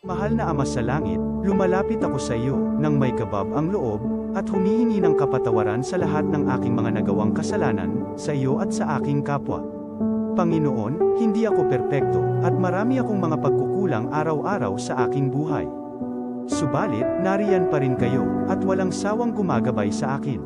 Mahal na Ama sa langit, lumalapit ako sa iyo, nang may kabab ang loob, at humihingi ng kapatawaran sa lahat ng aking mga nagawang kasalanan, sa iyo at sa aking kapwa. Panginoon, hindi ako perpekto, at marami akong mga pagkukulang araw-araw sa aking buhay. Subalit, nariyan pa rin kayo, at walang sawang gumagabay sa akin.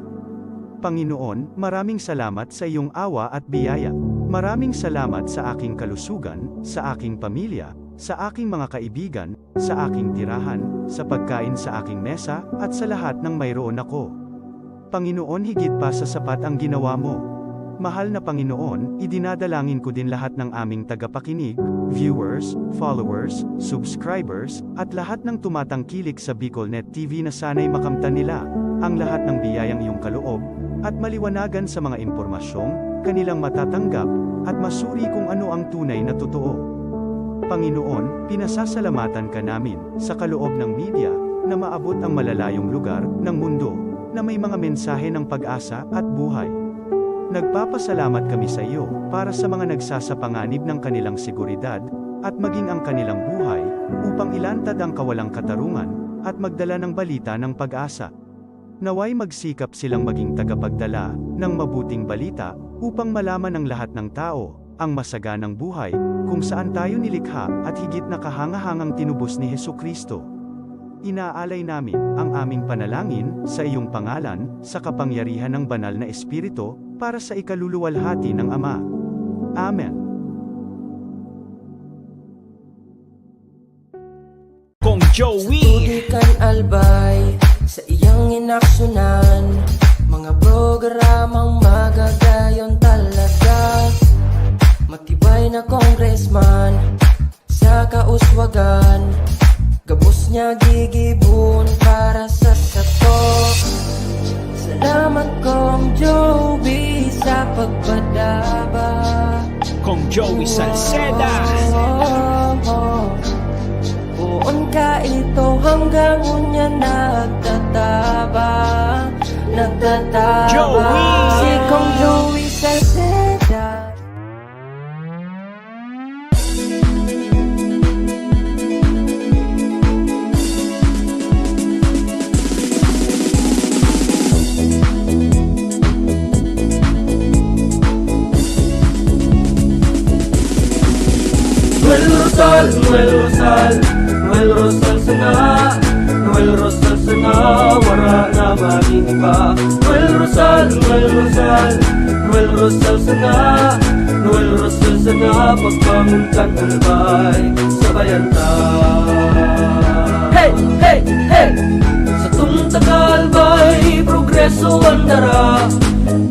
Panginoon, maraming salamat sa iyong awa at biyaya. Maraming salamat sa aking kalusugan, sa aking pamilya, sa aking mga kaibigan, sa aking tirahan, sa pagkain sa aking mesa, at sa lahat ng mayroon ako. Panginoon, higit pa sa sapat ang ginawa mo. Mahal na Panginoon, idinadalangin ko din lahat ng aming tagapakinig, viewers, followers, subscribers, at lahat ng tumatangkilik sa BicolNet TV na sana'y makamtan nila ang lahat ng biyayang iyong kaloob, at maliwanagan sa mga impormasyong kanilang matatanggap, at masuri kung ano ang tunay na totoo. Panginoon, pinasasalamatan ka namin, sa kaloob ng media, na maabot ang malalayong lugar, ng mundo, na may mga mensahe ng pag-asa, at buhay. Nagpapasalamat kami sa iyo, para sa mga nagsasapanganib ng kanilang seguridad, at maging ang kanilang buhay, upang ilantad ang kawalang katarungan, at magdala ng balita ng pag-asa. Naway magsikap silang maging tagapagdala, ng mabuting balita, upang malaman ng lahat ng tao, ang masaganang buhay, kung saan tayo nilikha, at higit na kahangahangang tinubos ni Hesukristo. Inaalay namin, ang aming panalangin, sa iyong pangalan, sa kapangyarihan ng banal na Espiritu, para sa ikaluluwalhati ng Ama. Amen. Kong Joey Tudikan albay, sa iyang inaksyonan, mga programang magagayon talaga. Matibay na congressman, sa kauswagan, gabos niya gigibon para sa sato. Salamat Kong Joey sa pagpadaba. Kong Joey Salceda. Buon ka ito hanggang unya nagtataba. Joey! Si Kong Joey Salceda. Noel Rosal sana, Noel Rosal sana, wala na maging iba. Noel Rosal sana, Noel Rosal sana, pagbangon kang albay, sabayan ta. Hey, hey, hey! Sa tunta kalbay, progreso ang dara,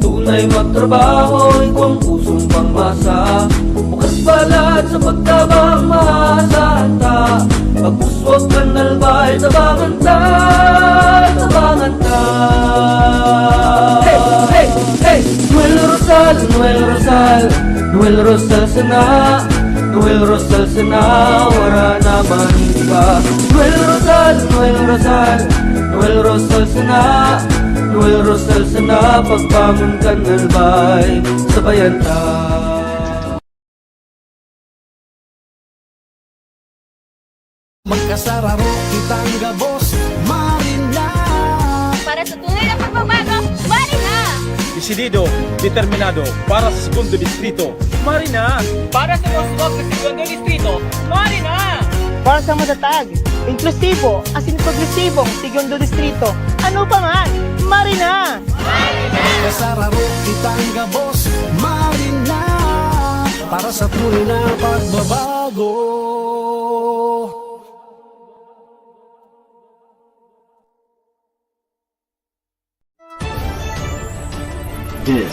tunay magtrabaho, ikaw ang pusong pangmasa. Bukas palad sa pagtabang maasahan ta, pagpuswag ng albay, tabangan ta, tabangan ta. Hey, hey, hey! Noel Rosal, Noel Rosal, Noel Rosal sana, Noel Rosal sana, wala na maniba. Noel Rosal, Noel Rosal, Noel Rosal sana, Noel Rosal sana, pagbangon ka ng albay, sabayan ta. Magkasararo kitang gabos, Marina. Para sa tunay na pagbabago, Marina! Desidido, determinado, para sa segundo distrito, Marina. Para sa Roswag sa Segundo Distrito, Marina! Para sa matatag, inklusibo, asin progresibong Segundo Distrito, ano pa man, Marina! Magkasararo kitang gabos, Marina. Para sa tunay na pagbabago. This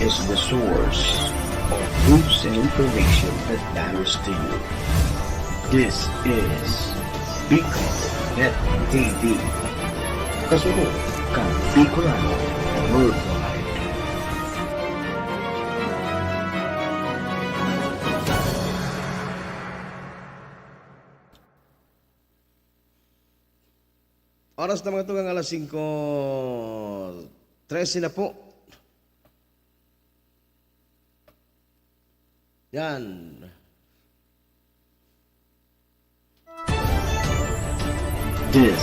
is the source of news and information that matters to you. This is BicolNet TV. Kasunod kang Bicolano Worldwide. Oras na mga tugang alas 5:13 na po. Yan. This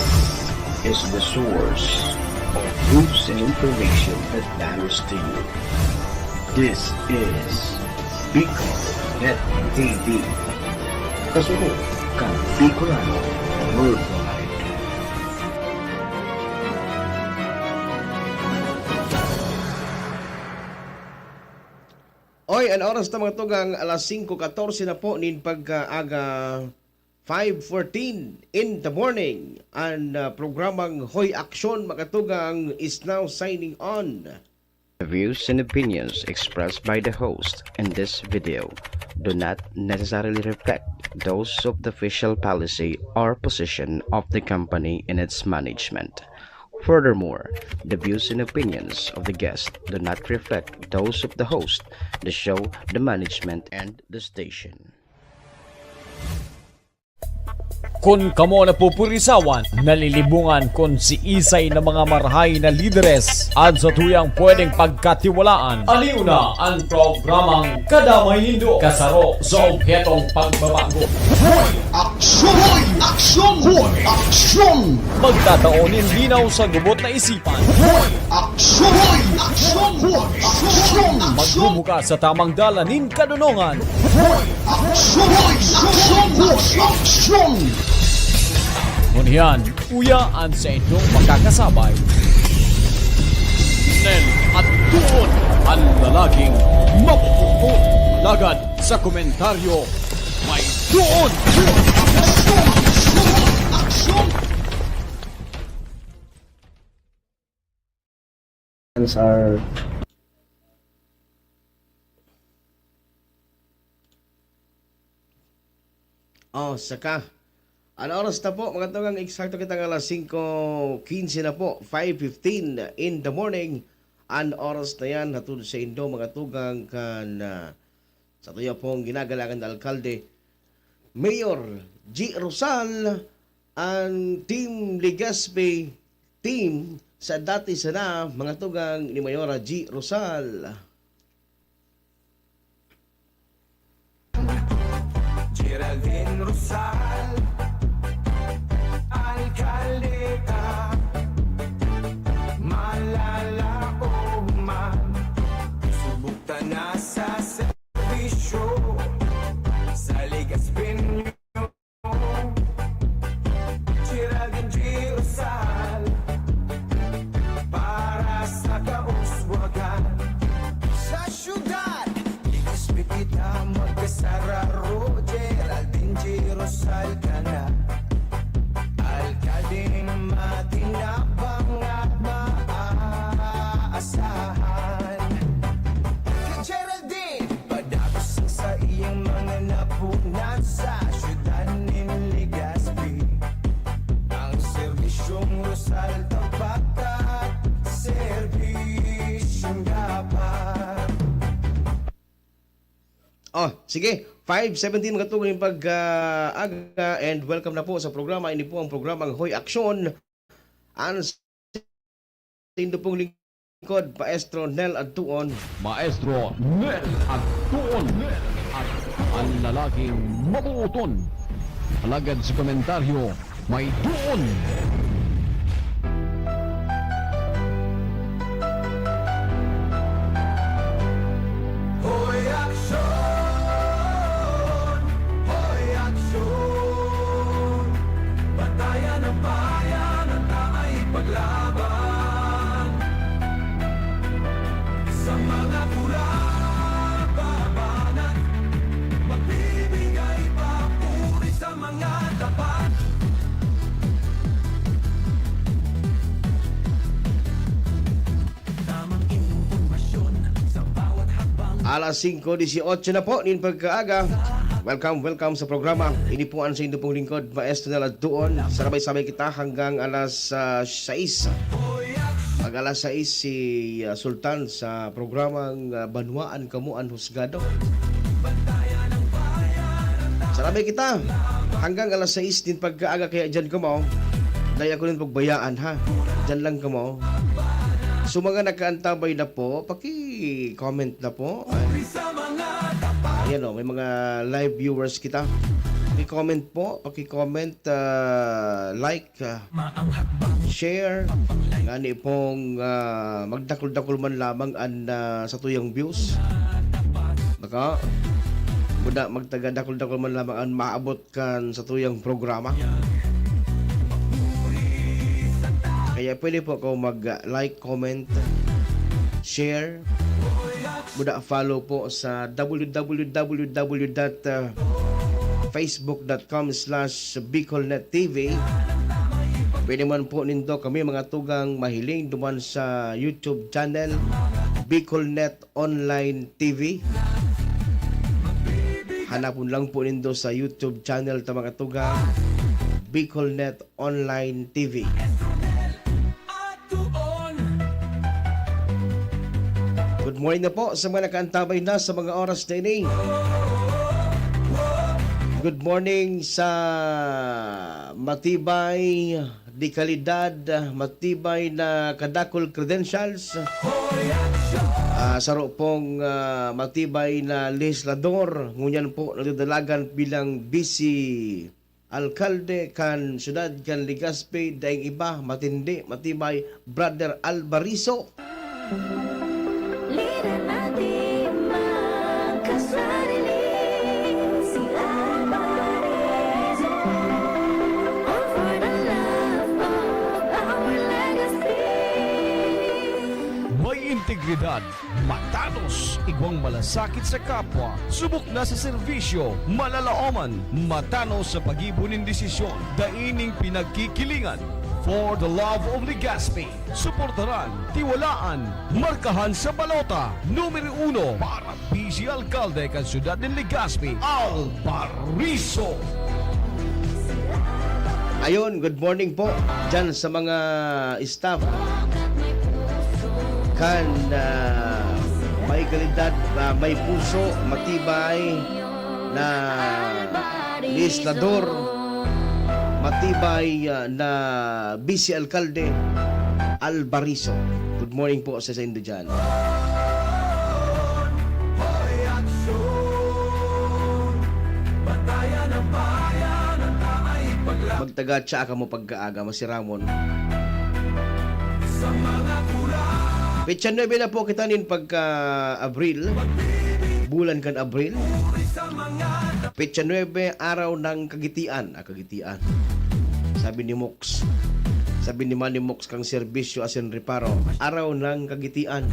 is the source of news and information that matters to you. This is Bicol Net TV. Kasunod kang Bicolano Worldwide. Oy, ang oras na mga tugang alas 5:14 na po nin pagkaaga 5:14 in the morning. Ang programang Hoy Aksyon mga tugang is now signing on. The views and opinions expressed by the host in this video do not necessarily reflect those of the official policy or position of the company and its management. Furthermore, the views and opinions of the guest do not reflect those of the host, the show, the management, and the station. Kung kamo na pupurisawan, nalilibungan kung si isay na mga marhay na lideres at sa tuyang pwedeng pagkatiwalaan. Aliw na ang programang Kadamay Nindo kasaro sa obhetong pagbabago. Aksyon! Aksyon! Aksyon! Magtataonin linaw sa gubot na isipan. Aksyon! Aksyon! Aksyon! Magbubuka sa tamang dalanin kadunungan. Aksyon! Aksyon! Aksyon! Ngunyan, uyaan sa inyong makakasabay. Nel at doon ang lalaking mapupupot. Lagad sa komentaryo, may doon! Are Saka. Ang oras na po, mga tugang eksakto kitang alas 5:15 na po, 5:15 in the morning. Ang oras na yan, hatod sa Indo, mga tugang kan sa tuya pong ginagalangan na alkalde, Mayor G. Rosal, ang Team Legazpi team sa dati sana, mga tugang ni Mayora G. Rosal. Geraldine Rosal, alkalde ka, malala o man, subukta na sa servisyo, sa Legazpi nyo. Geraldine G. Rosal, para sa kauswagan, sa syudad, Legazpi kita magkasararo. Geraldine G. Rosal ka na, alkaldeng matinapang at maaasahan. Kay Geraldine, padagos sa iyang mga napunan sa syudad ng Legazpi. Ang serbisyong Rosal tapat at serbisyong dapat. Sige. 5:17 mga tugon yung pag-aga and welcome na po sa programa. Ini po ang programang Hoy Aksyon. Ang sindo pong lingkod, Maestro Nel Adtuon. Maestro Nel at doon at ang lalaking mabuuton. Alagad sa komentaryo, may doon. Hoy aksyon, hoy aksyon, batayan ng bayan at taay paglaban. Sa mga kurang babanat, magbibigay papuri sa mga tapat. Tamang impormasyon sa bawat habang. Alas 5:18 na po nin pagkaaga. Welcome sa programa. Ini po ang sa inyong pong lingkod, Maestro Nel Adtuon. Sabay-sabay kita hanggang alas 6. Pag alas 6 si Sultan sa programang Banwaan Kamuan Husgado. Sarabay kita hanggang alas 6 din pagkaaga, kaya dyan ka mo. Dahil ako rin pagbayaan ha. Dyan lang ka mo. So mga nakaantabay na po, paki-comment na po. Ayan o, may mga live viewers kita. paki-comment po, paki-comment, like, share, ngani pong magdakol-dakol man lamang an sa tuyang views. Baka muda magtaga-dakol-dakol man lamang an maabot kan sa tuyang programa. Kaya pwede po ako mag-like, comment, share, muda follow po sa www.facebook.com/BicolNetTV. Pwede man po nindo kami mga tugang mahiling duman sa YouTube channel BicolNet Online TV. Hanapon lang po nindo sa YouTube channel ta mga tugang BicolNet Online TV. Good morning na po sa mga nakaantabay na sa mga oras na ini. Good morning sa matibay di kalidad, matibay na kadakol credentials. Saro pong matibay na legislador, ngunyan po nagdadalagan bilang vice alkalde kan syudad kan Legazpi, daing iba matindi, matibay Brother Alvarizo. Linan natin magkasarili, si Alvarizo, all for the love of our legacy. May integridad, matanos, igwang malasakit sa kapwa, subok na sa serbisyo, malalaoman, matanos sa pag-ibunin desisyon, daining pinagkikilingan. For the love of Legazpi, suportaran, tiwalaan, markahan sa balota, numero 1 para Vice Alcalde kan Syudad ng Legazpi, Alvarizo. Ayun, good morning po dyan sa mga staff kan may kalidad, may puso, matibay na legislador, matibay na vice alkalde Alvarizo. Good morning po sa inyo dyan. Magtaga-tsa ka mo pagkaaga, si Ramon. Petsa 9 na po kita nin pagka-Abril. Bulan kan Abril. Petsa 9, araw ng kagitian. Kagitian. Sabi ni Mox. Sabi ni Manny Mox kang serbisyo asin reparo. Araw ng kagitian.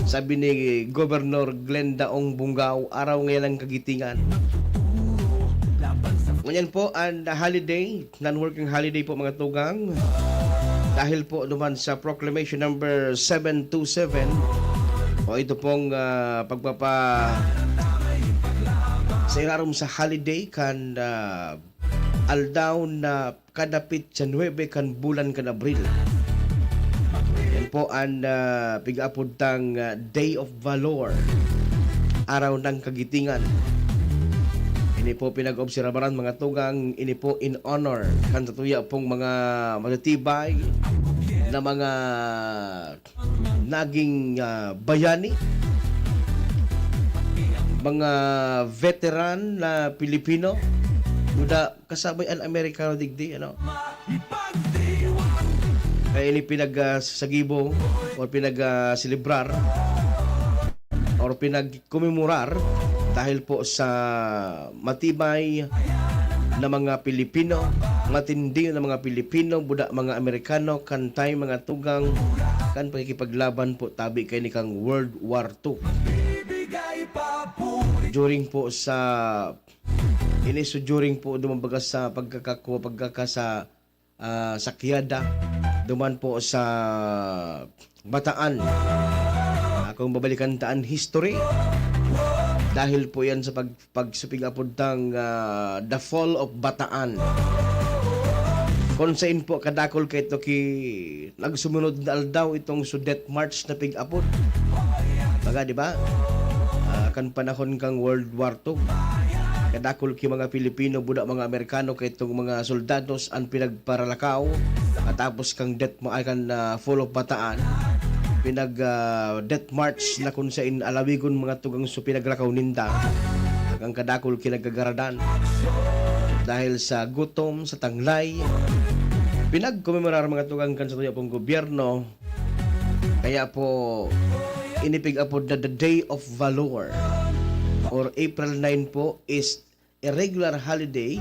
Sabi ni Governor Glenda Ong Bungaw, araw ngayon ng kagitingan. Ngayon po ang holiday, non-working holiday po mga tugang. Dahil po naman sa Proclamation number 727 o ito pong sa ilarom sa holiday kan aldaw na kadapit sa 9 kan bulan kan Abril. Yan po ang pig-apod tang Day of Valor, araw ng kagitingan. Ini po pinag-obserbaran mga tugang, ini po in honor kan tatuya pong mga matitibay na mga naging bayani, mga veteran na Pilipino, duda kasabay ang Amerikano digdi, ano? Kaya ini pinag-sagibo o pinag-celebrar o pinag-komemorar dahil po sa matibay na mga Pilipino, matindi na mga Pilipino, buda mga Amerikano, kantay mga tugang, kan pagkikipaglaban po tabi kay ni kang World War II. During po sa during po dumambaga sa pagkasa sakyada, duman po sa Bataan. Kung babalikan taan history, dahil po yan sa pagsuping apod ng The Fall of Bataan. Konsain po kadakol kay ito nagsumunod na aldaw itong Sudet March na pig-apod. Baga, di ba? Kan panahon kang World War II. Kadakol ki mga Pilipino, buda mga Amerikano kay itong mga soldados ang pinagparalakaw. Katapos kang Fall of Bataan. Death March na kung sa alawigon mga tugang so pinaglakaw ninda. Kang kadakol kinagagaradan dahil sa gutom, sa tanglay. Pinagkomemorar mga tugang kan sa tuya pong gobyerno. Kaya po inipig po na the Day of Valor or April 9 po is a regular holiday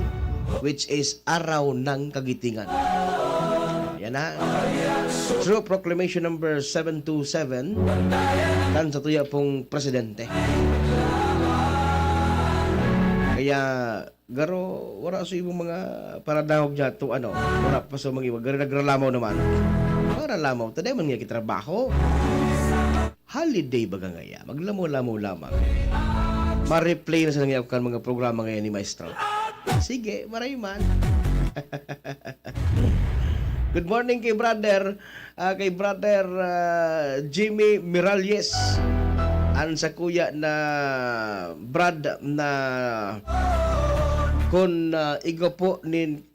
which is Araw ng Kagitingan. Yan na. Through Proclamation number 727 kan sa tuya pong presidente. Kaya garo wala sa ibong mga paradahog dyan to ano, wala pa sa mga iba garo nagralamaw naman. Para lamaw taday man nga kitrabaho. Holiday baga ngaya, maglamaw-lamaw lamang. Ma-replay na sa nangyayakkan mga programa ngayon ni Maestro. Sige, maray man. Good morning kay brother Jimmy Miralles. An sa kuya na Brad na kon igo po nin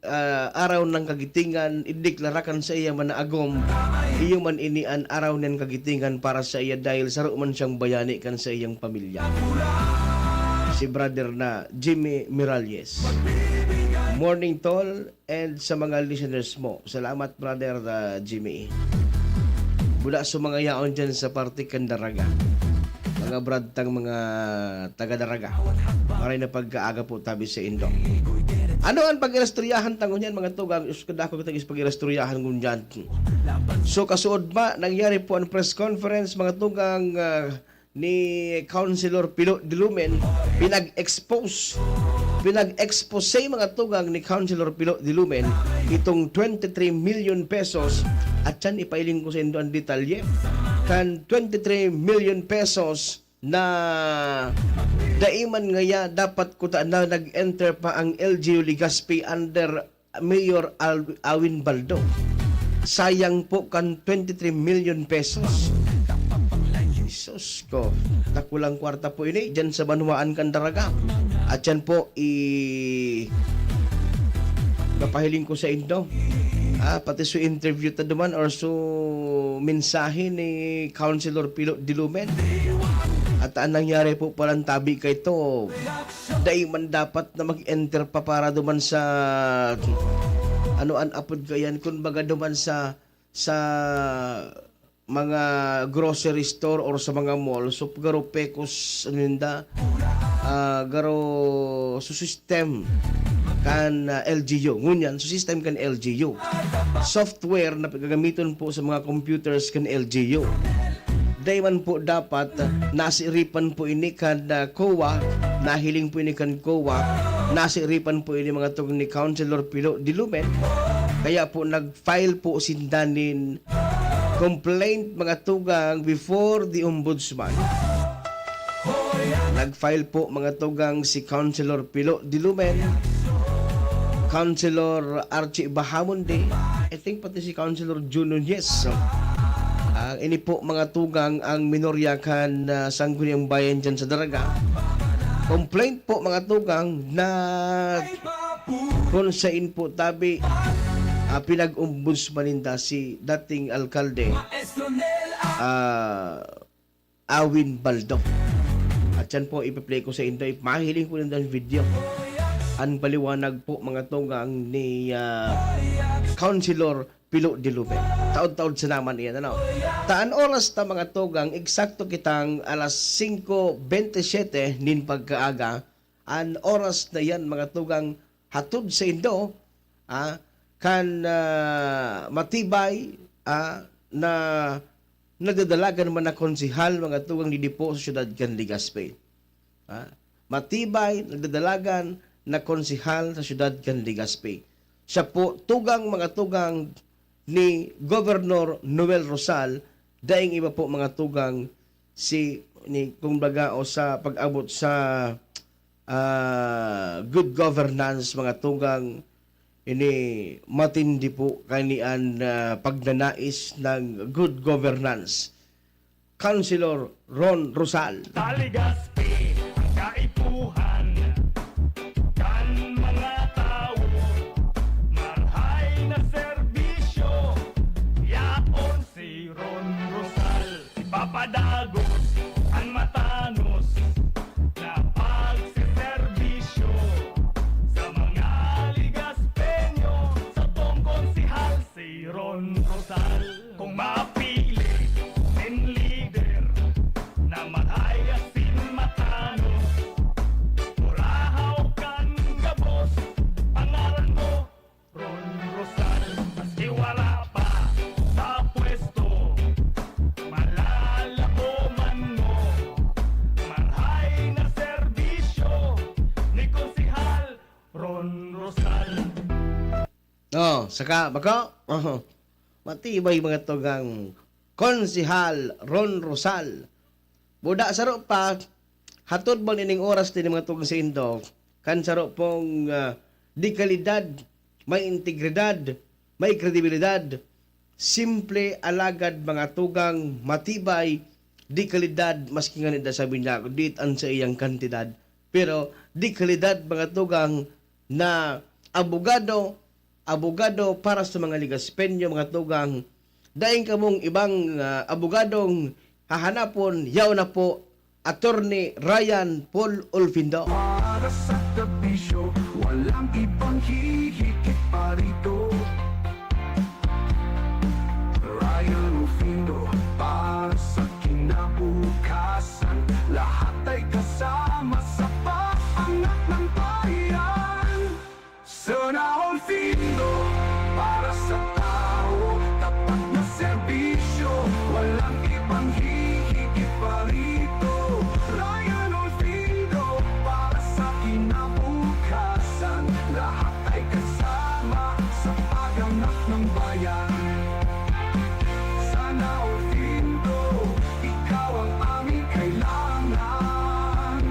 araw ng kagitingan ideklararakan sa iya man agom iyo man ini an araw ng kagitingan para sa iya dahil saro man siyang bayani kan sa iyang pamilya. Si brother na Jimmy Miralles. Morning tol and sa mga listeners mo. Salamat brother Jimmy. Mula sa mga yaon dyan sa parte Kandaraga. Mga brad tang mga taga-daraga. Maray na pagkaaga po tabi sa Indo. Ano ang pag-irastoryahan tango niyan mga tugang? Kada ko kitang pag-irastoryahan ngunyan. So kasuod ba nangyari po ang press conference mga tugang ni Councilor Pilo Dilumen pinag-expose mga tugang ni Councilor Pilo Dilumen itong 23 million pesos at yan ipailing ko sa Indo ang detalye kan 23 million pesos na daiman ngaya dapat kuta na nag-enter pa ang LGU Legazpi under Mayor Awin Baldo. Sayang po kan 23 million pesos. Jesus ko, nakulang kwarta po ini dyan sa Banwaan Kandaraga. At yan po napahiling ko sa Indo. Pati so interview ta duman or so mensahe ni Councilor Pilo Dilumen. At ang nangyari po palang tabi kay to dahil man dapat na mag-enter pa para duman sa an apod kayan kung baga duman sa mga grocery store or sa mga mall so garo pekos aninda garo su system kan LGU ngunyan so system kan LGU software na gagamiton po sa mga computers kan LGU dayman po dapat nasiripan po ini kan COA nahiling po ini kan COA nasiripan po ini mga tug ni Councilor Pilo Dilumen kaya po nag-file po sindanin complaint mga tugang before the ombudsman. Nag-file po mga tugang si Councilor Pilo Dilumen, Councilor Archie Bahamonde, I think pati si Councilor Jun Nunez. Ini po mga tugang ang minoryakan sangguniang bayan dyan sa Daraga. Complaint po mga tugang na kung sain po tabi pinag-ombudsmaninda si dating alkalde Awin Baldo. At yan po ipi-play ko sa Indo. Mahiling ko ng video. Ang paliwanag po mga tugang ni Councilor Pilo Dilumen. Taod-taod sa naman iyan. Ano? Taan oras ta mga tugang, eksakto kitang alas 5:27 nin pagkaaga. An oras na yan mga tugang hatod sa Indo. Kan matibay na nagdadalagan man na konsihal mga tugang ni Dipo sa syudad kan Legazpi. Matibay nagdadalagan na konsihal sa syudad kan Legazpi. Siya po tugang mga tugang ni Governor Noel Rosal daing iba po mga tugang ni kumbaga o sa pag-abot sa good governance mga tugang ini matindi po kanian pagnanais ng good governance. Councilor Ron Rosal. Legazpi, kaipuhan kan mga tao, marhay na serbisyo, yaon si Ron Rosal, ipapadagos ang matanos na pagsiservisyo. saka bako. Matibay mga tugang Konsihal Ron Rosal. Buda saro pa hatod ba nining oras din mga tugang sa Indo kan saro pong di kalidad, may integridad, may kredibilidad, simple alagad mga tugang matibay, di kalidad maski nga nida sabi niya dit an sa iyang kantidad, pero di kalidad mga tugang na abogado para sa mga ligaspenyo mga tugang daing kamong ibang abogadong hahanapon yaw na po Attorney Ryan Paul Olfindo. Para sa tapisyo, walang ibang hihigit pa rito. Ryan Olfindo, para sa kinabukasan, lahat ay kasama sa paangat ng bayan. Sana Olfindo, para sa tao, tapat na serbisyo, walang ibang hihigit pa rito. Ryan Olfindo, para sa kinabukasan, lahat ay kasama sa paganap ng bayan. Sana Olfindo, ikaw ang aming kailangan.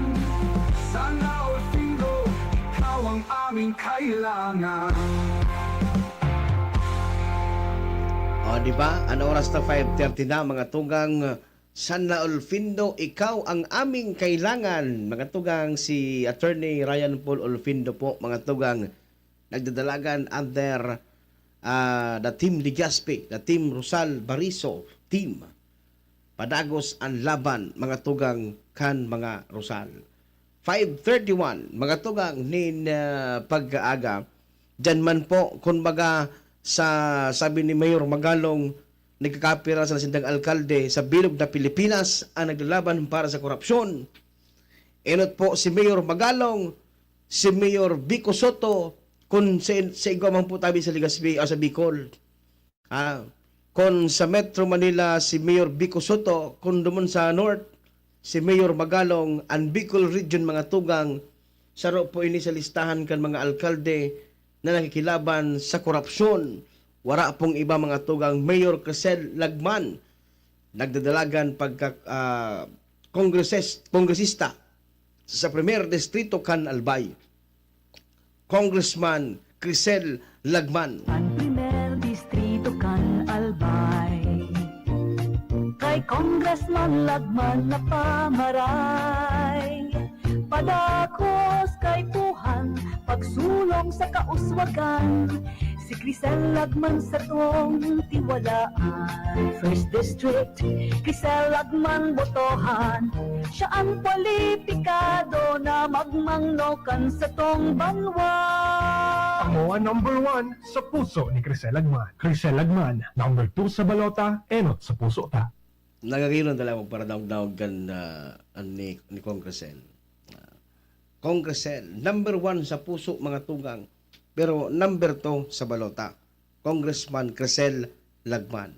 Sana Olfindo, ikaw ang aming kailangan. O, di ba? Ano oras na 5:30 na mga tugang Sana Olfindo, ikaw ang aming kailangan. Mga tugang si Attorney Ryan Paul Olfindo po, mga tugang nagdadalagan under the Team Ligaspi, the Team Rosal Bariso team. Padagos ang laban, mga tugang kan mga Rosal. 5:31, mga tugang nin pag-aaga. Diyan man po, kumbaga sa sabi ni Mayor Magalong, nagkakapira sa nasindang alkalde sa bilog na Pilipinas ang naglalaban para sa korupsyon. Inot po si Mayor Magalong, si Mayor Vico Soto, kung sa igawang po tabi sa Ligaspi o sa Bicol. Kung sa Metro Manila, si Mayor Vico Soto, kung dumon sa North, si Mayor Magalong, ang Bicol Region mga tugang, saro po ini sa listahan kan mga alkalde na nakikilaban sa korupsyon. Wara pong iba mga tugang Mayor Crisel Lagman, nagdadalagan pagka kongresista sa Premier Distrito kan Albay. Congressman Crisel Lagman. Ang primer distrito kan Albay, kay Congressman Lagman na pamaray, padakos kay Tuhan, pagsulong sa kauswagan, si Crisel Lagman sa tong tiwalaan. First District, Crisel Lagman botohan, siya ang kwalipikado na magmangnokan sa tong banwa. Ako ang number 1 sa puso ni Crisel Lagman. Crisel Lagman, number 2 sa balota, enot sa puso ta. Nagagilon talaga para daog-daog kan ni Kong Crisel. Kong Crisel, number 1 sa puso mga tugang, pero number 2 sa balota. Congressman Crisel Lagman.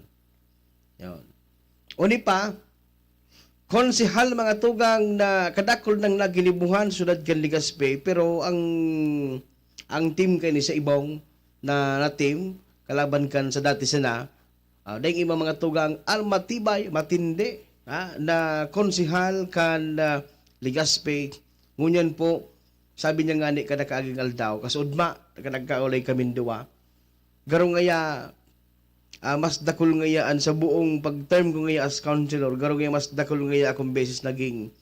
Yun. Uni pa, konsehal mga tugang na kadakol ng nagilibuhan sudad kan Ligaspi, pero ang team kay ni sa ibong na team kalaban kan sa dati sana, dahil ima mga tugang almatibay, matindi, na konsehal kan Ligaspi. Ngunyan po, sabi niya nga ni kada kaaging aldaw, kasudma, nagkaulay kaming duwa. Garong ngaya, mas dakol ngayaan sa buong pag-term ko ngaya as councilor, garong ngaya mas dakol ngaya akong beses naging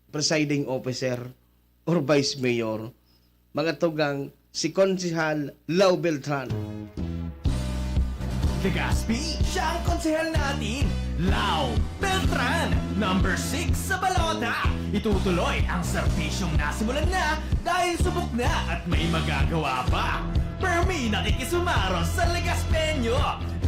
presiding officer or vice mayor. Mga tugang, si Konsehal Lau Beltran. Ligaspi, siya ang konsehal natin. Lau Beltran, number 6 sa balota. Itutuloy ang serbisyong nasimulan na dahil subok na at may magagawa pa. Permi nakikisumaro sa Ligaspeño.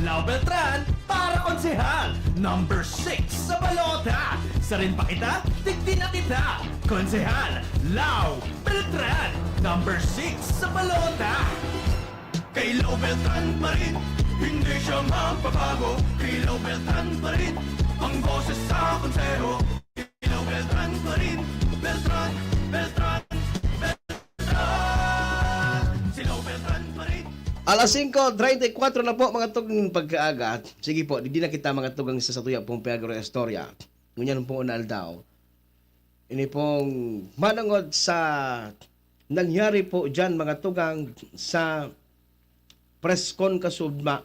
Lau Beltran para konsehal, number 6 sa balota. Sa rin pa kita, tigtin na kita. Konsehal Lau Beltran, number 6 sa balota. Kay Lau Beltran pa rin, hindi siya magbabago. Kay Lau Beltran pa rin, ang boses sa konseho. Kay Lau Beltran pa rin, Beltran, Beltran, Beltran. Si Lau Beltran pa rin. Alas 5:34 na po mga tugang pagkaaga. Sige po, di na kita mga tugang sa satuya pong Pedro Estorya. Ngunyan po unal daw. Ini pong manangod sa nangyari po dyan mga tugang sa preskon kasubma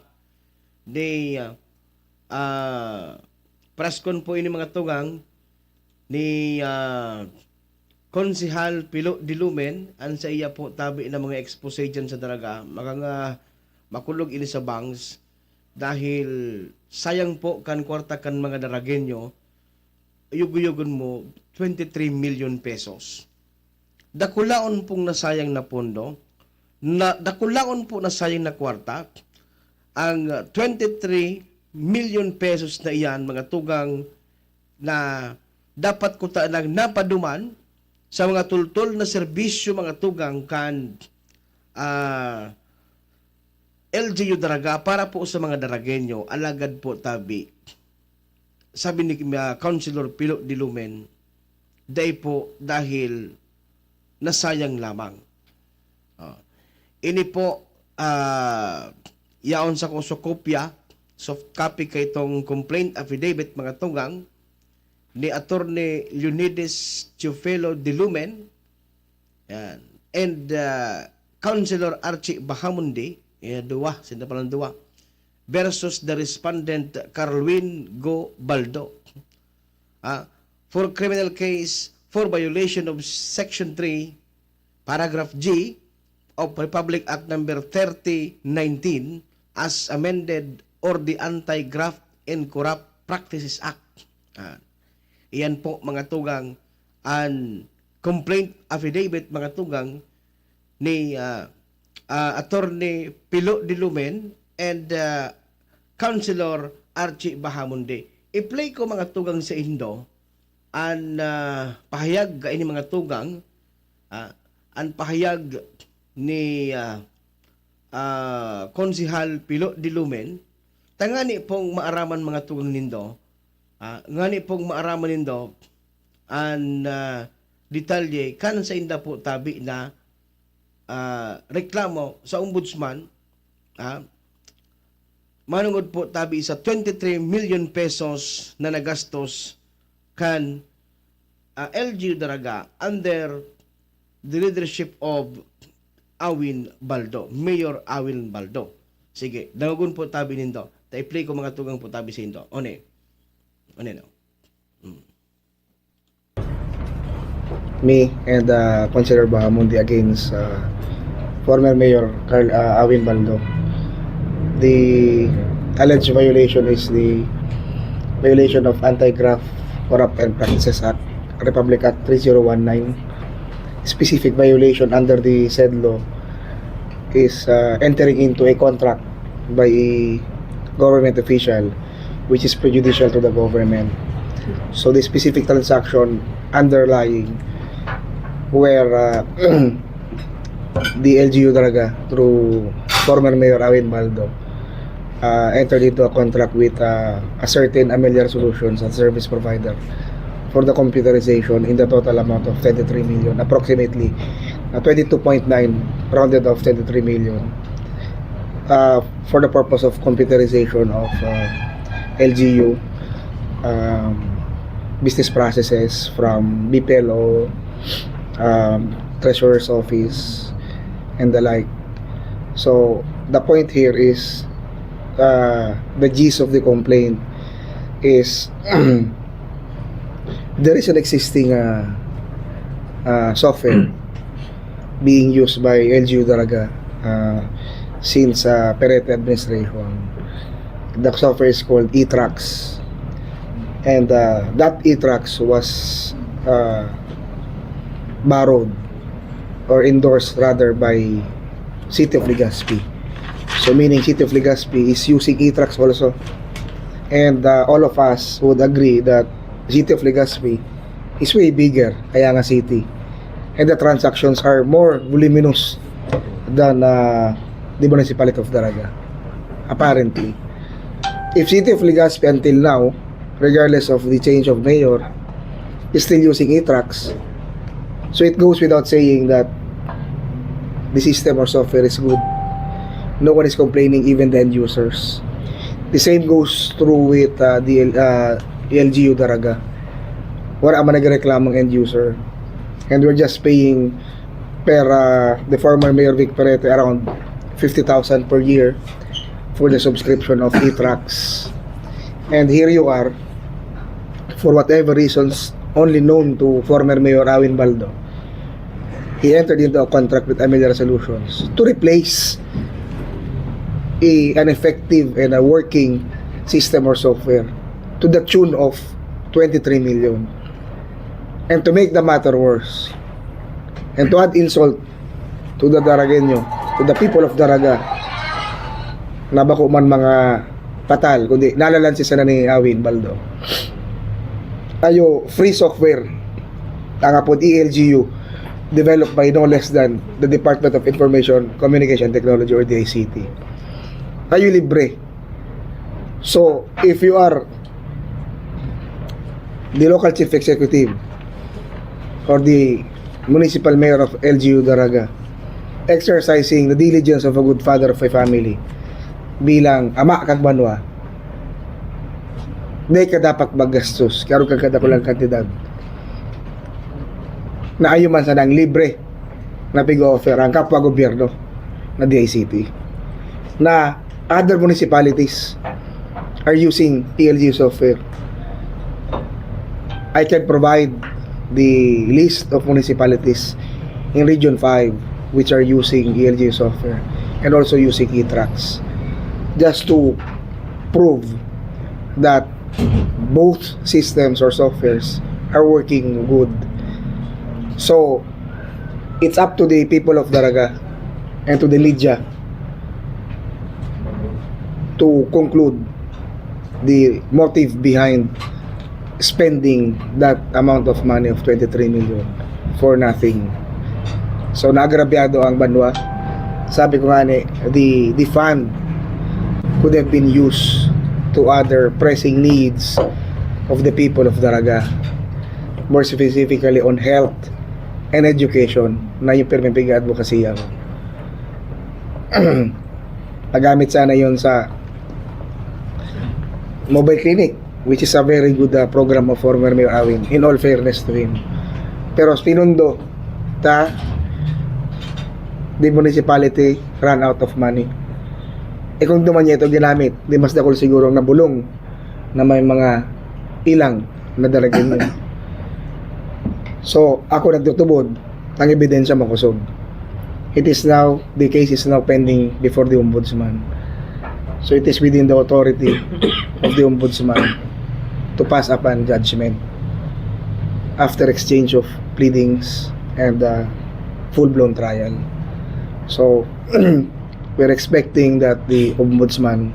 ni preskon po ini mga tugang ni Konsihal Pilo Dilumen an sa iya po tabi na mga expose dyan sa daraga makanga makulog ini sa bangs dahil sayang po kan kwarta kan mga daragenyo yuguyugon mo 23 million pesos. Dakulaon pong nasayang na pondo, dakulaon po nasayang na kwarta, ang 23 million pesos na iyan, mga tugang na dapat ko taanang napaduman sa mga tultol na serbisyo, mga tugang kan LGU Daraga para po sa mga daragenyo, alagad po tabi. Sabi ni Councilor Pilo Dilumen, dahil nasayang lamang. Ini po, yaon sa kusokopya, soft copy kay itong complaint affidavit mga tugang, ni Attorney Leonidas Teofilo Dilumen, yan, and Councilor Archie Bahamundi, sila palang duwa, versus the respondent Carlwin Go Baldo. For criminal case for violation of Section 3, Paragraph G of Republic Act Number 3019 as amended or the Anti-Graft and Corrupt Practices Act. Iyan po mga tugang an complaint affidavit mga tugang ni Attorney Pilo Dilumen and Councilor Archie Bahamundi. I-play ko mga tugang sa Indo an pahayag ini mga tugang an pahayag ni Konsihal Pilo Dilumen tangani pong maaraman mga tugang nindo ngani pong maaraman nindo an detalye kan sa inda po tabi na reklamo sa ombudsman manungod po tabi sa 23 million pesos na nagastos kan LGU Daraga under the leadership of Awin Baldo, Mayor Awin Baldo. Sige, dangugon po tabi nindo. Ta-play ko mga tugang po tabi sa indo. One no. Me and Councilor Bahamundi against former Mayor Awin Baldo. The alleged violation is the violation of Anti-Graft, Corrupt and Practices Act, Republic Act 3019. Specific violation under the said law is entering into a contract by a government official which is prejudicial to the government. So the specific transaction underlying where the LGU Daraga through former Mayor Awin Baldo entered into a contract with a certain Amelia Solutions, a service provider, for the computerization in the total amount of 23 million, approximately 22.9 rounded off 23 million for the purpose of computerization of LGU business processes from BPLO, Treasurer's Office, and the like. So the point here is the gist of the complaint is there is an existing software being used by LGU Daraga since Perete administration. The software is called eTrax, and that eTrax was borrowed or endorsed rather by City of Legazpi. So meaning City of Legazpi is using eTrax also, and all of us would agree that City of Legazpi is way bigger, kaya nga city, and the transactions are more voluminous than the municipality of Daraga, apparently. If City of Legazpi until now, regardless of the change of mayor, is still using eTrax, so it goes without saying that the system or software is good. No one is complaining, even the end users. The same goes through with the LGU Daraga. Wala man nagreklamong end user. And we're just paying per the former Mayor Vic Perete around 50,000 per year for the subscription of e-tracks. And here you are, for whatever reasons only known to former Mayor Awin Baldo, he entered into a contract with Amelia Solutions to replace an effective and a working system or software to the tune of 23 million. And to make the matter worse, and to add insult to the Daragueño, to the people of Daraga, na bako man mga patal, kundi nalalansi sana ni Awin Baldo. Ayo, free software, ang apod ELGU, developed by no less than the Department of Information Communication Technology or DICT. Ayo libre. So, if you are the local chief executive or the municipal mayor of LGU Daraga, exercising the diligence of a good father of a family bilang ama kag banwa, di ka dapat maggastos karon kag kadakulang kantidad na ayo man sa nang libre na pig-offer ang kapwa gobyerno na DICT, na other municipalities are using ELGU software. I can provide the list of municipalities in Region 5 which are using ELGU software and also using e-tracks, just to prove that both systems or softwares are working good. So it's up to the people of Daraga and to the media to conclude the motive behind spending that amount of money of 23 million for nothing. So nagrabyado ang banwa. Sabi ko nga the fund could have been used to other pressing needs of the people of Daraga, more specifically on health and education, na yung permempiga advocacy ako. Nagamit sana yon sa mobile clinic, which is a very good program of former Mayor Awin, in all fairness to him. Pero pinundo the municipality ran out of money. Kung duman niya ito ginamit, di mas dakol siguro na bulong na may mga ilang na dalagin niya. So ako nagtutubod, ang ebidensya makusog. It is now, the case is now pending before the Ombudsman. So it is within the authority of the Ombudsman to pass upon judgment after exchange of pleadings and full-blown trial. So we're expecting that the Ombudsman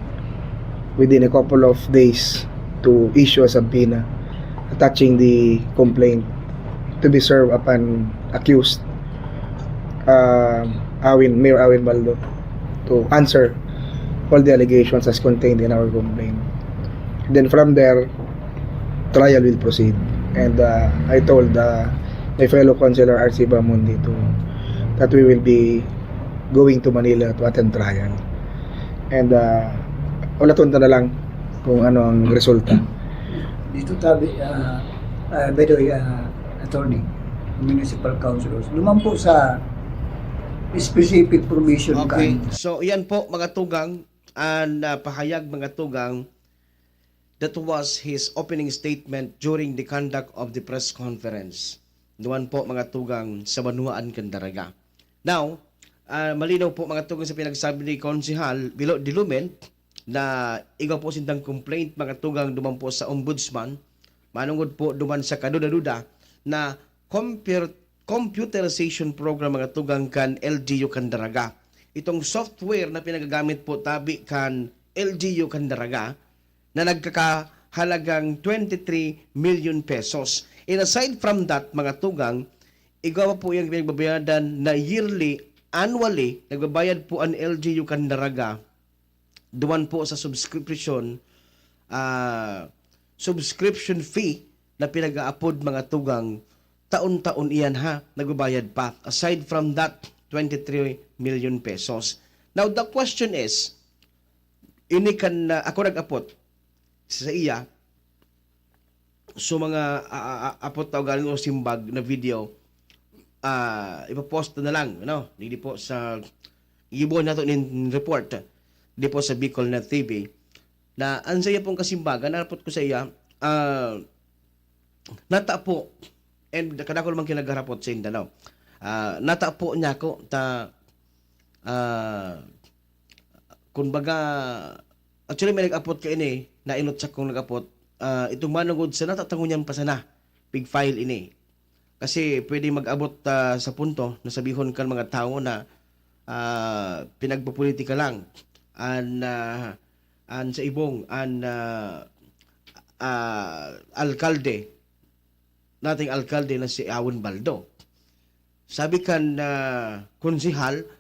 within a couple of days to issue a subpoena attaching the complaint to be served upon accused Mayor Awin Baldo to answer all the allegations as contained in our complaint. Then from there, trial will proceed. And I told my fellow Councilor R.C. Bamundi that we will be going to Manila to attend trial. And ulatunta na lang kung ano ang resulta. Dito tabi, by the way, attorney, municipal councilors, lumampo sa specific provision. Okay, so yan po mga tugang, and pahayag mga tugang, that was his opening statement during the conduct of the press conference. Doon po mga tugang sa Banuaan, Candaraga. Now, malinaw po mga tugang sa pinagsabi ni Konsehal Bilo Dilumen na igaw po sindang complaint mga tugang duman po sa Ombudsman, manungod po duman sa kaduda-duda na computerization program mga tugang kan LGU Candaraga. Itong software na pinagagamit po tabi kan LGU Candaraga na nagkakahalagang 23 million pesos. And aside from that, mga tugang, igawa po yung pinagbabayadan na annually, nagbabayad po ang LGU Candaraga duman po sa subscription fee na pinag-aapod mga tugang, taon-taon iyan ha, nagbabayad pa. Aside from that, 23 million pesos. Now, the question is, ini kan ako nag-apot sa iya, so mga apot tao galing o simbag na video, ipapost na lang, no? Hindi po sa ibuon nato in report, hindi po sa Bicolnet TV, na ang saya pong kasimbagan, napot ko sa iya, natapo, and kadako naman kinagarapot sa Indanao, natapo niya ko, kumbaga, actually may nag-apot ka ini, na inot sa kong nag-apot, itong manugod sa natatangunyan pa sana, big file ini. Kasi pwede mag-abot sa punto na sabihon kan mga tao na pinagpapolitika lang, an sa ibong, alkalde, nating alkalde na si Awan Baldo. Sabi kan konsihal,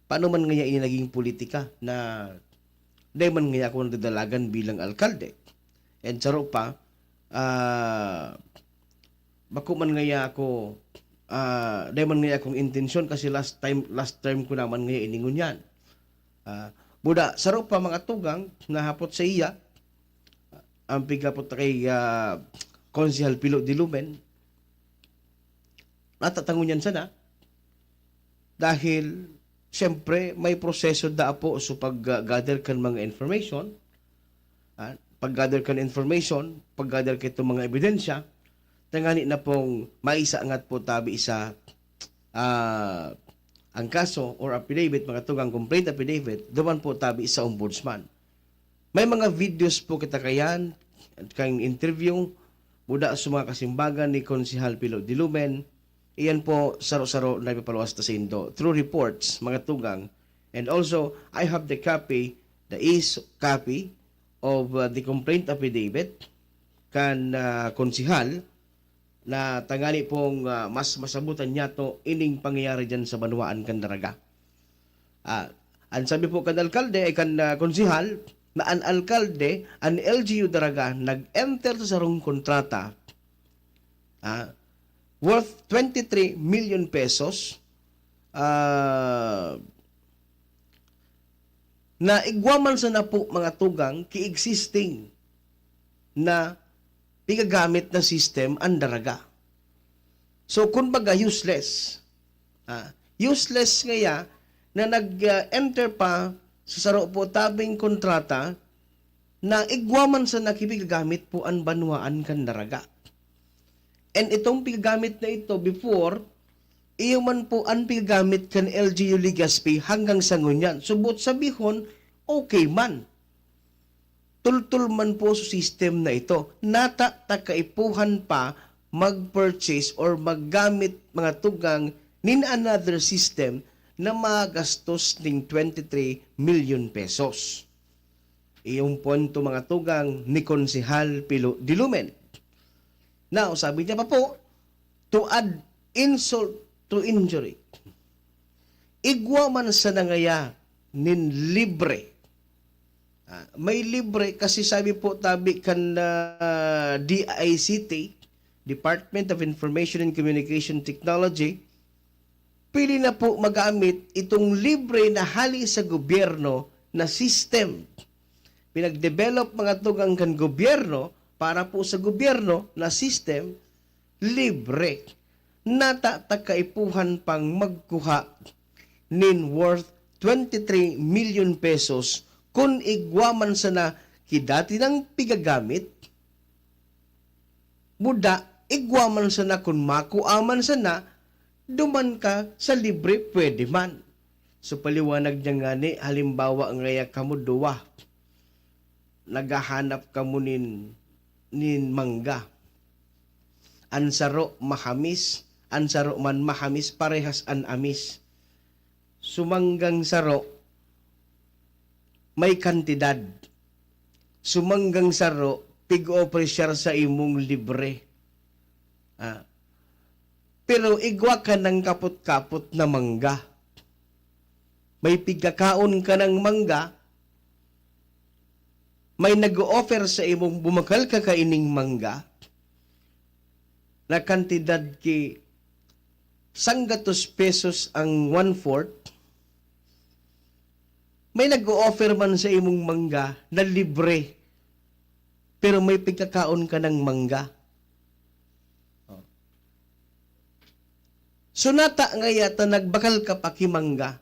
paano man nga ini naging politika na di man nga ako nadadalagan bilang alkalde. And saro pa, bako man nga ako, di man nga akong intensyon kasi last term ko naman nga iningon yan. Buda, saro pa mga tugang, nahapot sa iya, ang pigapot kay Konsihal Pilo Dilumen, natatangon yan sana, dahil siyempre may proseso da po so pag-gather kan mga information, pag-gather kan information, pag-gather ka itong mga ebidensya, tangani na pong maisaangat po tabi sa ang kaso or affidavit, mga tugang complaint affidavit, duman po tabi sa ombudsman. May mga videos po kita kayan, kayong interview, buda sa mga kasimbagan ni Konsihal Pilo Dilumen, iyan po saro-saro na ipapaluwas sa Indo through reports, mga tugang. And also, I have the copy, the copy of the complaint affidavit kan konsihal na tangani pong mas masabutan niya to ining pangyayari dyan sa Banwaan kan Daraga. Ang sabi po kan alkalde ay kan konsihal na ang alkalde, ang LGU Daraga, nag-enter sa sarong kontrata worth 23 million pesos na igwaman sa na po mga tugang ki-existing na pigagamit na system ang Daraga. So, kumbaga, useless. Useless ngaya na nag-enter pa sa saro po tabing kontrata na igwaman sa nakipigagamit po ang Banwaan kan Daraga. And itong pigagamit na ito before, iyo man po ang pigagamit kan LGU Legazpi hanggang sa ngunyan. Subot sabihon, okay man. Tultul man po sa system na ito. Natakaipuhan pa mag-purchase or maggamit mga tugang nin another system na magastos ng 23 million pesos. Iyong punto mga tugang ni Konsihal Pilo Dilumen. Now, sabi niya pa po, to add insult to injury, igwa man sa nangaya nin libre. May libre kasi sabi po tabi kan DICT, Department of Information and Communication Technology, pili na po magamit itong libre na hali sa gobyerno na system. Pinag-develop mga tugang kan gobyerno para po sa gobyerno na system, libre. Natatakaipuhan pang magkuha nin worth 23 million pesos kung igwaman sa na kidati ng pigagamit, buda, igwaman sa na kung makuaman sa na, duman ka sa libre pwede man. So paliwanag niya nga ni, halimbawa ngaya kamo duwa, nagahanap kamo nin mangga. Ansaro mahamis, ansaro man mahamis, parehas an amis. Sumanggang saro, may kantidad. Sumanggang saro, pig-opresyar sa imong libre. Pero igwa ka ng kapot-kapot na mangga. May pigkakaon ka ng mangga, may nag-offer sa imong bumakal ka kaining mangga, na kantidad ki 100 pesos ang 1/4, may nag-o-offer man sa imong mangga na libre, pero may pagkakaon ka ng mangga. So nata nga yata nagbakal ka pa kimangga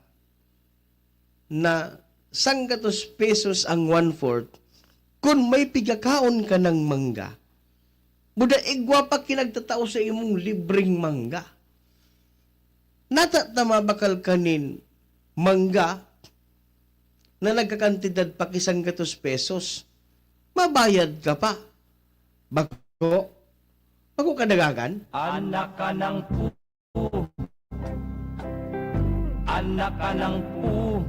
na 100 pesos ang 1/4 kung may pigakaon ka ng mangga. Buda igwa pa kinagtatao sa imong libreng mangga. Nata tama bakal kanin mangga na nagkakantidad pa kisang 100 pesos. Mabayad ka pa. Bago ka dagagan? Anak ka ng pu. Anak ka ng pu.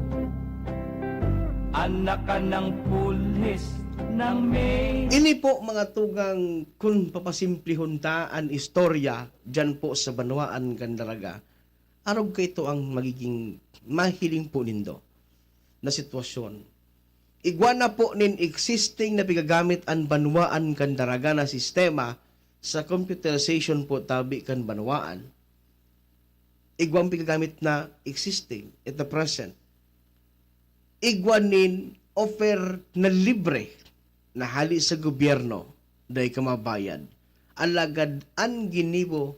Anak ka ng pulis ng May. Ini po mga tugang kung papasimplihon ta ang istorya dyan po sa Banwaan, Candaraga. Arog ka ito ang magiging mahiling po nindo na sitwasyon. Igwa na po nin existing na pigagamit ang Banwaan, Candaraga na sistema sa computerization po tabi kan Banwaan. Igwang pigagamit na existing at the present. Igwanin offer na libre na hali sa gobyerno dahil kamabayad. Alagad ang ginibo,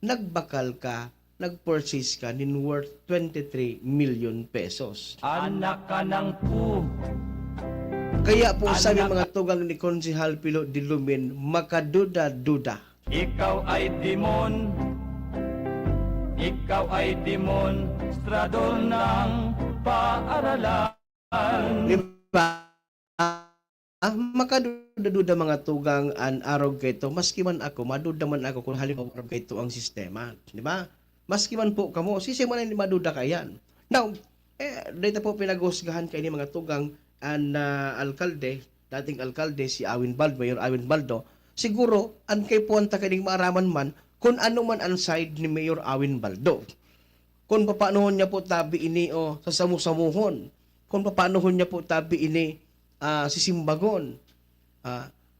nagbakal ka, nag-purchase ka nin worth 23 million pesos. Anak ka ng pu. Kaya po sabi mga tugang ni Konsehal Pilo Dilumin, makaduda-duda. Ikaw ay demon. Ikaw ay demonstrador ng paaralan. Diba? Makaduda-duda mga tugang an arog kayto, maski man ako, maduda man ako kung halimbawa arog kayto ang sistema. Diba? Maski man po kamo, sisiman na maduda kayan. Now, dito po pinag-husgahan kayo ni mga tugang an alkalde, dating alkalde si Awin Baldo, Mayor Awin Baldo. Siguro, an kay puwanta kaning maaraman man, kung ano man ang side ni Mayor Awin Baldo. Kung papaanohon niya po tabi ini o sa samu-samuhon. Kung papaanohon niya po tabi ini sisimbagon.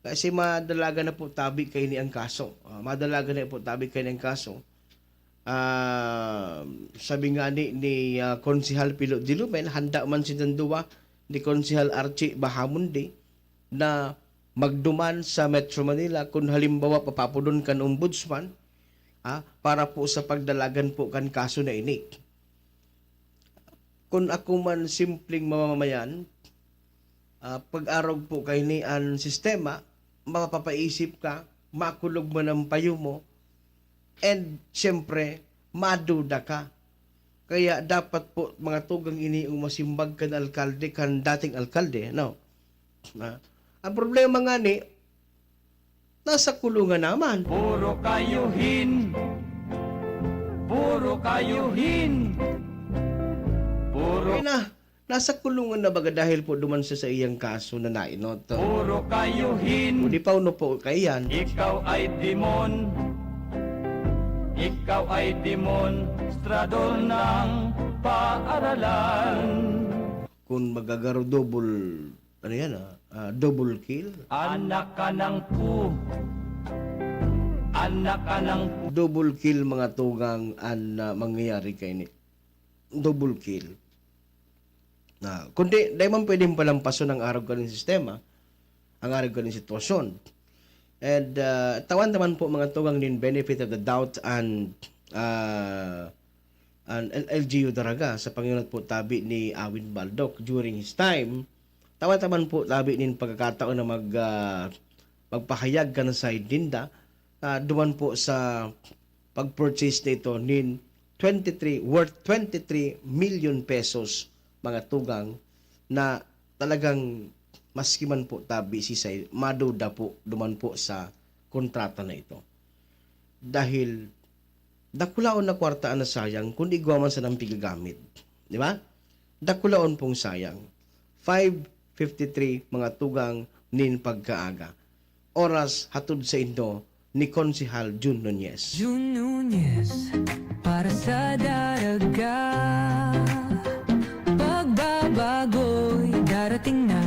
Kasi madalaga na po tabi kay ni ang kaso. Madalaga na po tabi kay ni ang kaso. Sabi nga ni Konsehal Pilo Dilumen, handa man si Danduwa ni Konsehal Archie Bahamundi na magduman sa Metro Manila kung halimbawa papapudon kan ombudsman para po sa pagdalagan po kan kaso na ini. Kung ako man simpleng mamamayan, pag-arog po kay ni ang sistema, mapapaisip ka, makulog mo ng payo mo, and siyempre, maduda ka. Kaya dapat po mga tugang ini umasimbag kan alkalde, kan dating alkalde, no? Ang problema nga ni, nasa kulungan naman. Puro kayuhin. Puro kayuhin. Puro. Ay na, nasa kulungan na baga dahil po duman siya sa iyang kaso na nainot. Puro kayuhin. Hindi pa uno po kayan. Ikaw ay demon. Ikaw ay demonstrador ng paaralan. Kung magagaro double, ano yan double kill? Anak ka ng pu. Anak ka ng pu. Double kill mga tugang ang mangyayari kay ni. Double kill. Kundi, dahil man pwedeng palampason ang araw ka ng sistema, ang araw ka ng sitwasyon. And tawan naman po mga tugang din benefit of the doubt and LGU Daraga sa Panginoon po tabi ni Awin Baldo during his time. Tawan po tabi nin pagkakataon na magpahayag ka ng side dinda duman po sa pag-purchase nito nin worth 23 million pesos mga tugang na talagang maski man po tabi si Say, maduda po duman po sa kontrata na ito. Dahil dakulaon na kwartaan na sayang kung igwaman sa ng pigagamit. Di ba? Dakulaon pong sayang. 5:53 mga tugang nin pagkaaga. Oras hatod sa Indo ni Konsehal Jun Nunez. Jun Nunez, para sa daraga. Pagbabago'y darating na.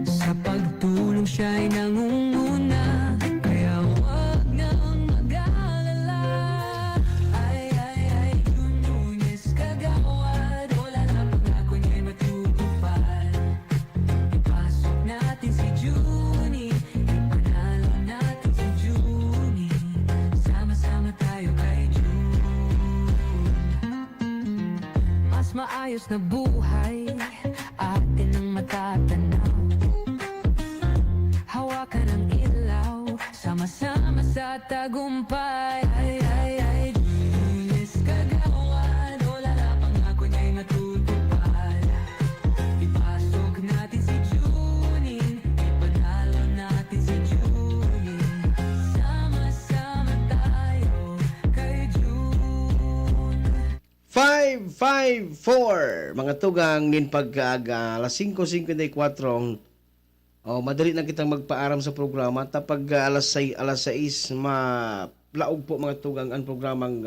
Sa pagtulong siya'y nangunguna. Kaya huwag nang mag-alala. Ay, Jun Nunez kagawad. Wala na pangako niya'y matutupad. maayos na buhay atin ang matatanaw. Hawakan ang ilaw, sama-sama sa tagumpay. Ay, Junis Kagawan, wala na pangako niya'y matutupad. Ipasok natin si Junin, ipanalo natin si Junin. Sama-sama tayo kay June. 554 mga tugang nin pagkaaga alas 5:54. Madali na kitang magpaaram sa programa tapag alas 6 laog po mga tugang ang programang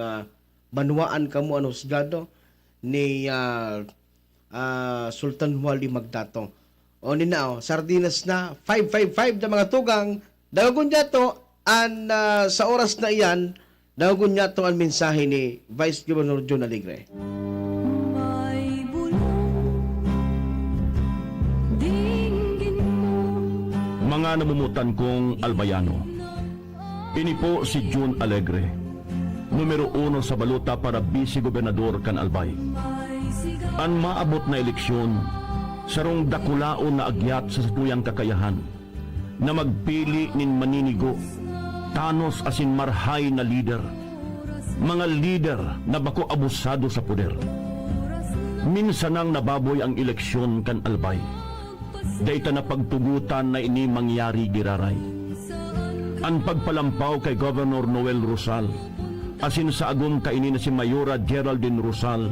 Banwaan Kamo Ano Husgado ni Sultan Wali Magdato. Sardinas na 555 na mga tugang dagon niya to sa oras na iyan dagon niya to ang mensahe ni Vice Governor June Alegre. May bulong, dinggin mo. Mga namumutan kong albayano, ini po si June Alegre, numero 1 sa baluta para vice-gobernador kan Albay. Ang maabot na eleksyon, sarong dakulaon na agyat sa satuyang kakayahan, na magpili nin maninigo, tanos asin marhay na leader, mga leader na bako abusado sa poder. Minsan ang nababoy ang eleksyon kan Albay, dayta na pagtugutan na ini mangyari giraray. Ang pagpalampaw kay Governor Noel Rosal, asin sa agum kaini na si Mayora Geraldine Rosal,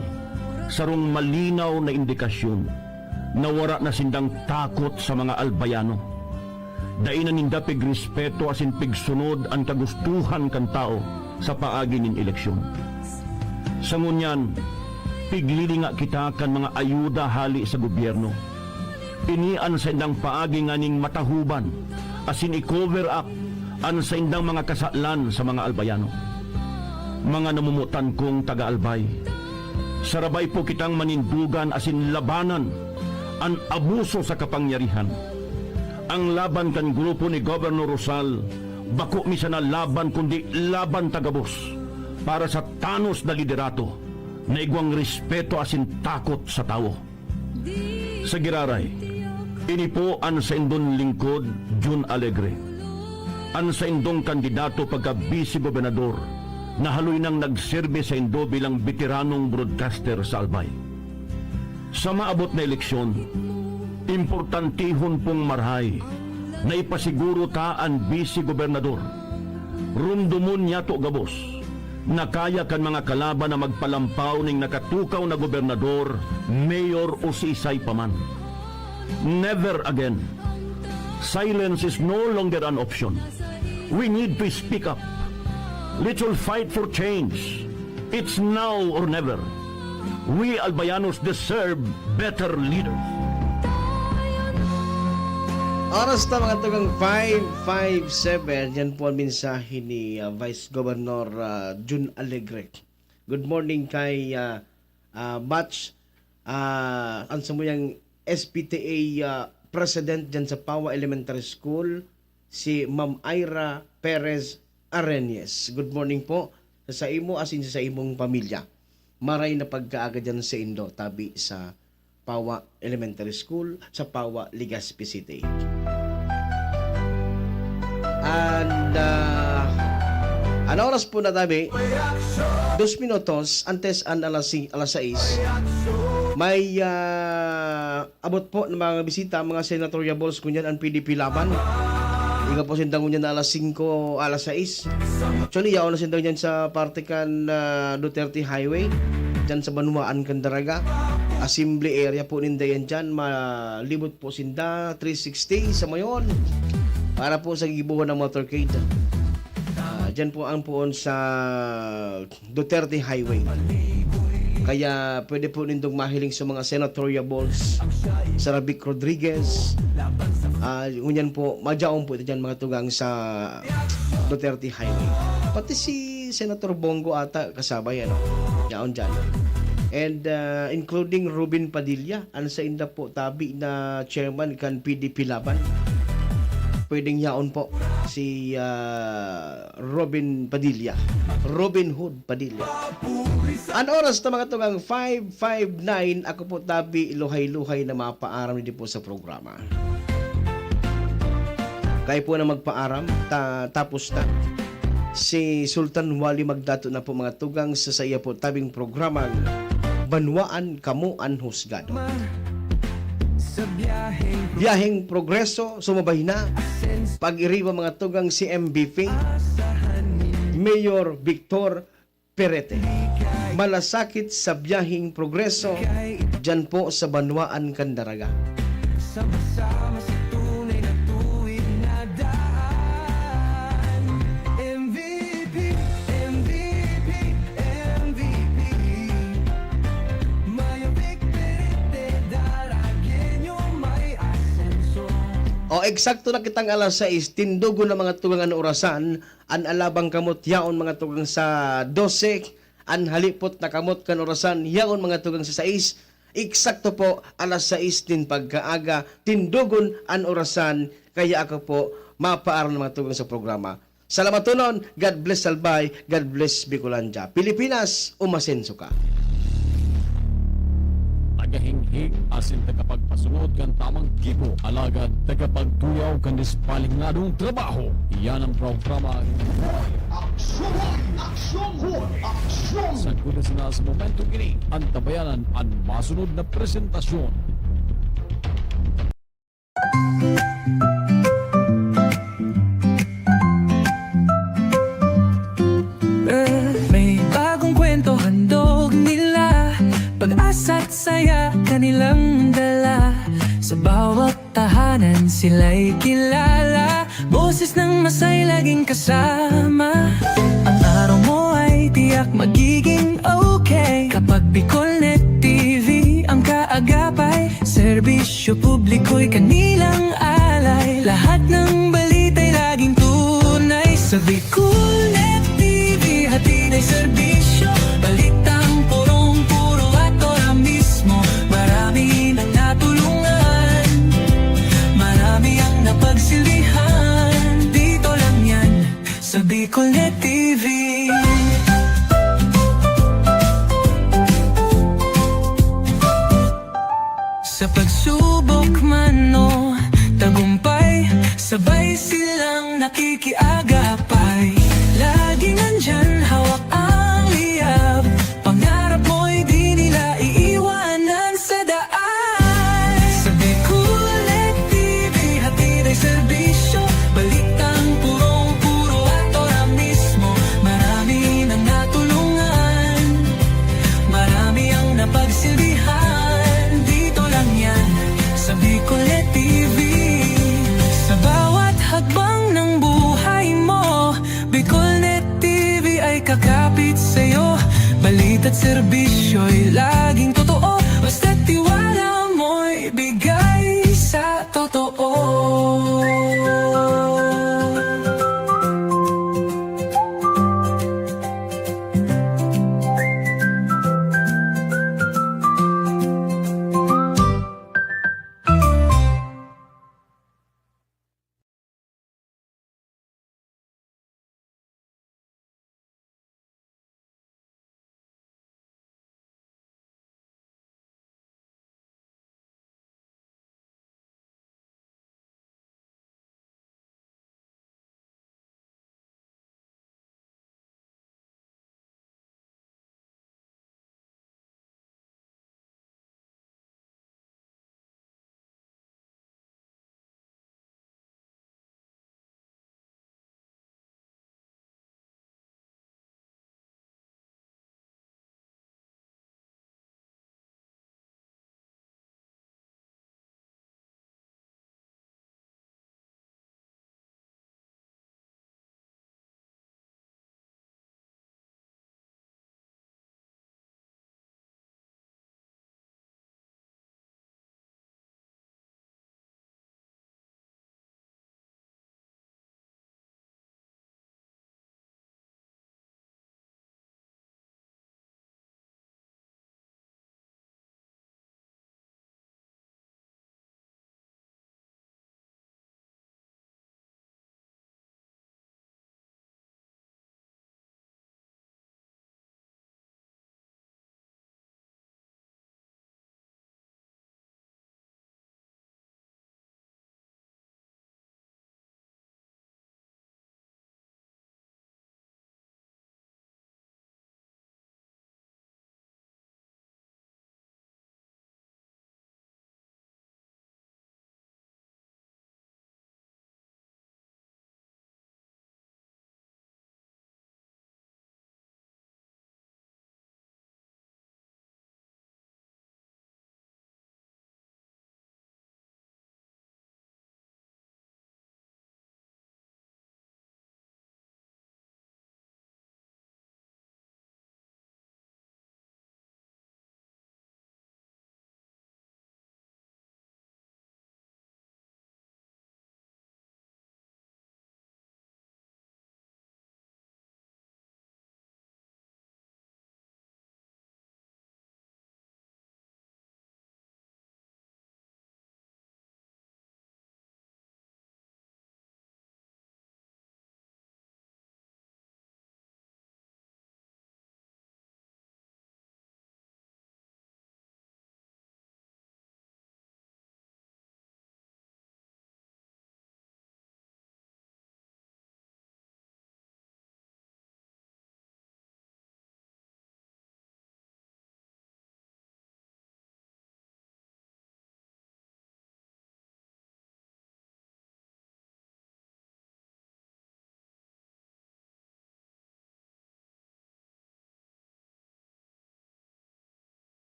sarong malinaw na indikasyon na wara na sindang takot sa mga albayano. Dai na ninda pigrespeto asin pigsunod ang kagustuhan kan tao sa paagi nin eleksyon. Sa ngunyan, piglili nga kita kan mga ayuda hali sa gobyerno. Inian sa indang paagi nga ning matahuban asin i-cover up an sa indang mga kasalan sa mga albayano. Mga namumutan kong taga-albay, sarabay po kitang manindugan asin labanan ang abuso sa kapangyarihan. Ang laban kan grupo ni Governor Rosal, bako misa na laban kundi laban tagabos para sa tanos na liderato na igwang respeto asin takot sa tao. Sa giraray, ini po ang sa indong lingkod June Alegre, ang sa indong kandidato pagka vice-gobernador na haloy nang nagserbe sa Indo bilang veteranong broadcaster sa Albay. Sa maabot na eleksyon, importantihon pong marhay na ipasiguro ta ang vice-gobernador. Rumdumon niya to gabos na kaya kan mga kalaban na magpalampaw ning nakatukaw na gobernador, mayor o si isay paman. Never again. Silence is no longer an option. We need to speak up. Let's all fight for change. It's now or never. We Albayanos deserve better leaders. Oras na mga tugang 557. Yan po ang mensahe ni Vice Governor June Alegre. Good morning kay Batch ang samuyang SPTA President dyan sa Pawa Elementary School, si Ma'am Ira Perez Arenes. Good morning po sa imo asin sa imong pamilya. Maray na pagkaaga dyan sa Indo, tabi sa Pawa Elementary School sa Pawa, Legazpi City. And ano oras po na tabi? 2 minutos antes an alas 6. May abot po ng mga bisita, mga senatorial balls kunyan ang PDP laban. Iga po sindang kunyan na alas 5, alas 6. Actually, yaon na sindang yan sa partikan Duterte Highway, dyan sa Banuaan, Candaraga. Assembly area po ninda yan dyan. Malibot po sinda, 360 sa mayon. Para po sa gibuhan ng motorcade. Dyan po ang poon sa Duterte Highway. Kaya pwede po nindong mahiling sa mga senatorial balls sa Rabic Rodriguez. Ngunyan po, madyaon po ito dyan mga tugang sa Duterte Highway. Pati si Senator Bongo ata kasabay, yaon dyan. And including Ruben Padilla, ang sa inda po tabi na chairman kan PDP laban. pwedeng yaon po si Robin Padilla. Robin Hood Padilla. Ang oras na mga tungang 5:59, ako po tabi luhay-luhay na mapaaram din po sa programa. Kayo po na magpaaram, tapos na. Si Sultan Wali magdato na po mga tugang sa saya po tabing programang Banwaan Kamuan Husgado. Biyaheng progreso, sumabay na. Pag-iriba mga tugang si MVP, Mayor Victor Perete. Malasakit sa biyaheng progreso, dyan po sa Banwaan, Candaraga. Sama-sama sa tunay na tuwid na daan. MVP, MVP, MVP. Mayo Victorite, Daragenyo may asenso. O eksakto na kitang alas 6, tindugo na mga tugang orasan, an alabang kamot yaon mga tugang sa 12, an halipot na kamot kan orasan yaon mga tugang sa 6. Eksakto po alas 6 din pagkaaga, tindugon an orasan, kaya ako po mapaaral ng mga tugang sa programa. Salamat tunon, God bless Albay, God bless Bicolandia. Pilipinas, umasenso ka. Tagahinghing asin tagapagpasunod kan tamang gibo, alagad tagapagtuyaw kan dispalingadong trabaho. Iyan ang programa sa kulis na sa momento kini. Ang tabayanan ang masunod na presentasyon. May bagong kwento handog nila, pag-asa at saya kanilang dala. Sa bawat tahanan sila'y kilala, boses ng masay laging kasama. Ang araw mo ay tiyak magiging okay kapag Bicolnet TV ang kaagapay. Serbisyo publiko'y kanilang alay, lahat ng balita'y laging tunay. Sa Bicolnet TV hatid ay serbisyo, balitang purong-puro at ora mismo. Marami nang natulungan, marami ang napagsilihan. Dito lang yan sa Bicolnet TV. Sa pagsubok man o tagumpay, sabay silang nakikiagapay. Laging nandyan, hawak ang liyab, pangarap mo'y di nila iiwanan sa daan. Sa Bicolnet TV hatid ay serbisyo, balitang purong-puro at ora mismo. Marami nang natulungan, marami ang napagsilbihan. Dito lang yan sa Bicolnet TV. Sa bawat hagbang ng buhay mo, Bicolnet TV ay kakapit sa'yo. Balita't serbisyo'y laging totoo, basta't tiwala mo'y bigay sa totoo.